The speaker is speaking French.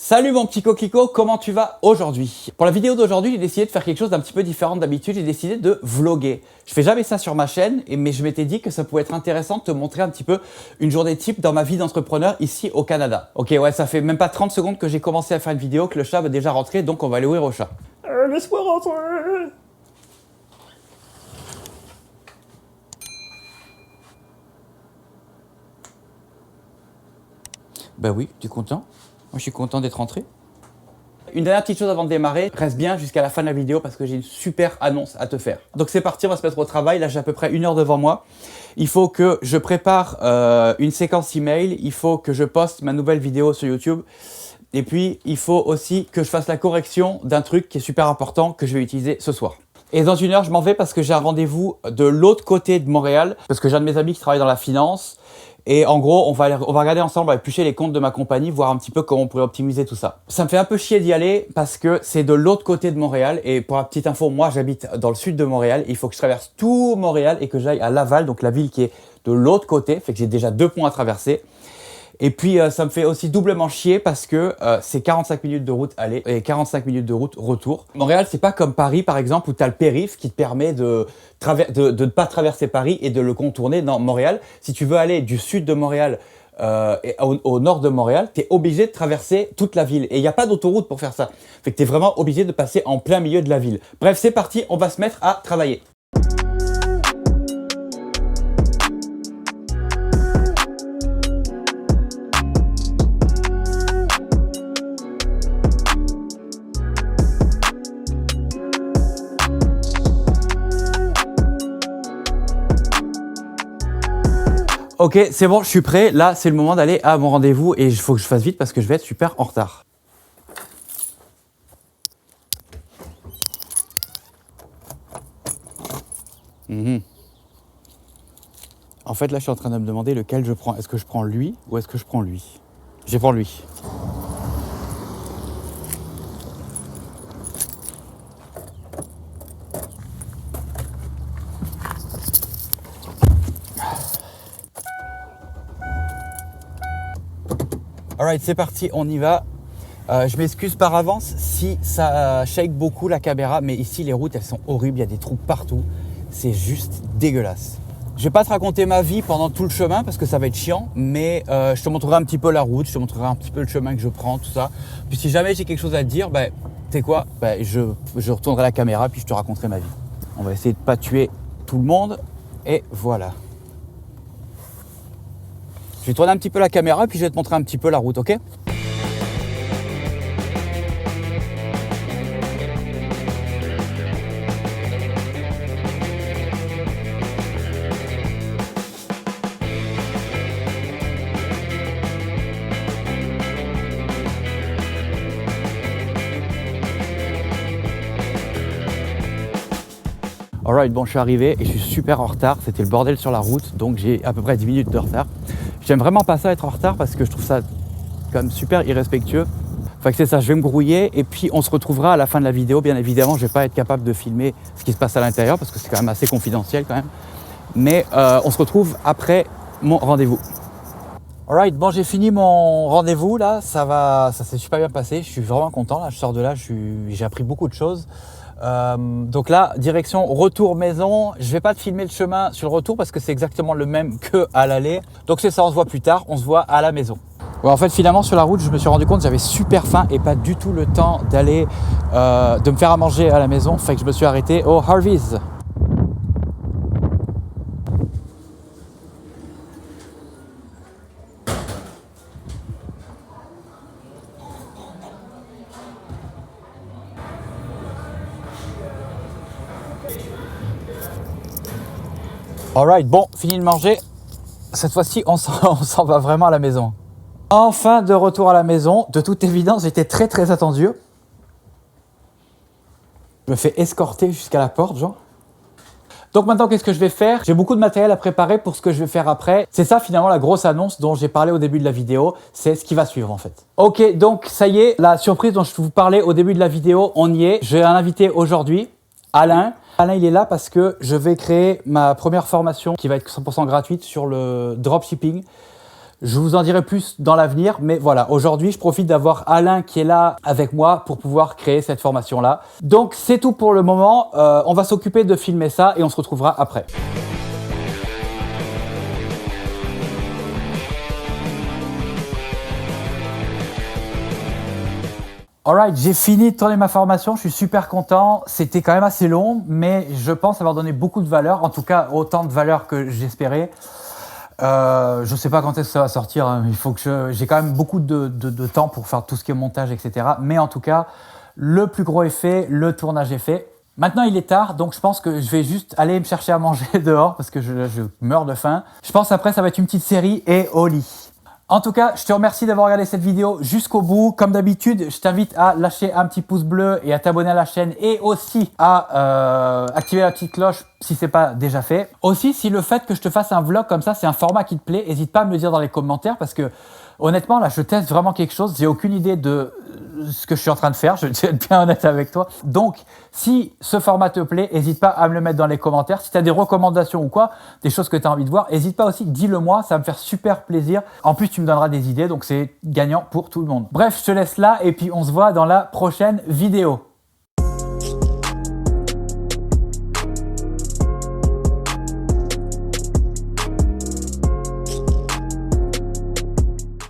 Salut mon petit coquelicot, comment tu vas aujourd'hui? Pour la vidéo d'aujourd'hui, j'ai décidé de faire quelque chose d'un petit peu différent d'habitude, j'ai décidé de vlogger. Je fais jamais ça sur ma chaîne, mais je m'étais dit que ça pouvait être intéressant de te montrer un petit peu une journée type dans ma vie d'entrepreneur ici au Canada. Ok, ouais, ça fait même pas 30 secondes que j'ai commencé à faire une vidéo, que le chat va déjà rentrer, donc on va aller ouvrir au chat. Laisse-moi rentrer. Bah oui, tu es content? Moi, je suis content d'être rentré. Une dernière petite chose avant de démarrer, reste bien jusqu'à la fin de la vidéo parce que j'ai une super annonce à te faire. Donc c'est parti, on va se mettre au travail. Là, j'ai à peu près 1 heure devant moi. Il faut que je prépare une séquence email. Il faut que je poste ma nouvelle vidéo sur YouTube. Et puis, il faut aussi que je fasse la correction d'un truc qui est super important que je vais utiliser ce soir. Et dans 1 heure, je m'en vais parce que j'ai un rendez-vous de l'autre côté de Montréal. Parce que j'ai un de mes amis qui travaille dans la finance. Et en gros, on va regarder ensemble, on va éplucher les comptes de ma compagnie, voir un petit peu comment on pourrait optimiser tout ça. Ça me fait un peu chier d'y aller parce que c'est de l'autre côté de Montréal. Et pour la petite info, moi j'habite dans le sud de Montréal. Il faut que je traverse tout Montréal et que j'aille à Laval, donc la ville qui est de l'autre côté. Fait que j'ai déjà 2 ponts à traverser. Et puis ça me fait aussi doublement chier parce que c'est 45 minutes de route aller et 45 minutes de route retour. Montréal, c'est pas comme Paris par exemple où tu as le périph' qui te permet de ne pas traverser Paris et de le contourner. Dans Montréal, si tu veux aller du sud de Montréal au nord de Montréal, tu es obligé de traverser toute la ville. Et il n'y a pas d'autoroute pour faire ça. Fait que tu es vraiment obligé de passer en plein milieu de la ville. Bref, c'est parti, on va se mettre à travailler. Ok, c'est bon, je suis prêt. Là, c'est le moment d'aller à mon rendez-vous et il faut que je fasse vite parce que je vais être super en retard. En fait, là, je suis en train de me demander lequel je prends. Est-ce que je prends lui ou est-ce que je prends lui? Je vais prendre lui. Alright, c'est parti, on y va. Je m'excuse par avance si ça shake beaucoup la caméra, mais ici les routes elles sont horribles, il y a des trous partout. C'est juste dégueulasse. Je vais pas te raconter ma vie pendant tout le chemin parce que ça va être chiant, mais je te montrerai un petit peu la route, je te montrerai un petit peu le chemin que je prends, tout ça. Puis si jamais j'ai quelque chose à te dire, tu sais quoi, je retournerai la caméra puis je te raconterai ma vie. On va essayer de pas tuer tout le monde et voilà. Je vais tourner un petit peu la caméra puis je vais te montrer un petit peu la route, ok? Alright, bon, je suis arrivé et je suis super en retard. C'était le bordel sur la route, donc j'ai à peu près 10 minutes de retard. J'aime vraiment pas ça être en retard parce que je trouve ça quand même super irrespectueux. Enfin que c'est ça, je vais me grouiller et puis on se retrouvera à la fin de la vidéo. Bien évidemment, je vais pas être capable de filmer ce qui se passe à l'intérieur parce que c'est quand même assez confidentiel quand même. Mais on se retrouve après mon rendez-vous. Alright, bon, j'ai fini mon rendez-vous là, ça s'est super bien passé. Je suis vraiment content là, je sors de là, j'ai appris beaucoup de choses. Donc là, direction retour maison. Je vais pas te filmer le chemin sur le retour parce que c'est exactement le même que à l'aller. Donc c'est ça, on se voit plus tard, on se voit à la maison. Ouais, en fait, finalement, sur la route, je me suis rendu compte que j'avais super faim et pas du tout le temps d'aller de me faire à manger à la maison. Fait que je me suis arrêté au Harvey's. Alright, bon, fini de manger. Cette fois-ci, on s'en va vraiment à la maison. Enfin, de retour à la maison. De toute évidence, j'étais très très attendu. Je me fais escorter jusqu'à la porte, genre. Donc maintenant, qu'est-ce que je vais faire? J'ai beaucoup de matériel à préparer pour ce que je vais faire après. C'est ça finalement la grosse annonce dont j'ai parlé au début de la vidéo. C'est ce qui va suivre en fait. Ok, donc ça y est, la surprise dont je vous parlais au début de la vidéo, on y est. J'ai un invité aujourd'hui, Alain. Alain, il est là parce que je vais créer ma première formation qui va être 100% gratuite sur le dropshipping. Je vous en dirai plus dans l'avenir, mais voilà, aujourd'hui, je profite d'avoir Alain qui est là avec moi pour pouvoir créer cette formation-là. Donc, c'est tout pour le moment. On va s'occuper de filmer ça et on se retrouvera après. Alright, j'ai fini de tourner ma formation, je suis super content. C'était quand même assez long, mais je pense avoir donné beaucoup de valeur, en tout cas autant de valeur que j'espérais. Je sais pas quand est-ce que ça va sortir, hein. Il faut que j'ai quand même beaucoup de temps pour faire tout ce qui est montage, etc. Mais en tout cas, le plus gros est fait, le tournage est fait. Maintenant, il est tard, donc je pense que je vais juste aller me chercher à manger dehors parce que je meurs de faim. Je pense après, ça va être une petite série et au lit. En tout cas, je te remercie d'avoir regardé cette vidéo jusqu'au bout. Comme d'habitude, je t'invite à lâcher un petit pouce bleu et à t'abonner à la chaîne et aussi à activer la petite cloche si c'est pas déjà fait. Aussi, si le fait que je te fasse un vlog comme ça, c'est un format qui te plaît, n'hésite pas à me le dire dans les commentaires parce que honnêtement, là, je teste vraiment quelque chose. J'ai aucune idée de ce que je suis en train de faire. Je vais être bien honnête avec toi. Donc, si ce format te plaît, n'hésite pas à me le mettre dans les commentaires. Si tu as des recommandations ou quoi, des choses que tu as envie de voir, n'hésite pas aussi, dis-le moi. Ça va me faire super plaisir. En plus, tu me donneras des idées. Donc, c'est gagnant pour tout le monde. Bref, je te laisse là et puis on se voit dans la prochaine vidéo.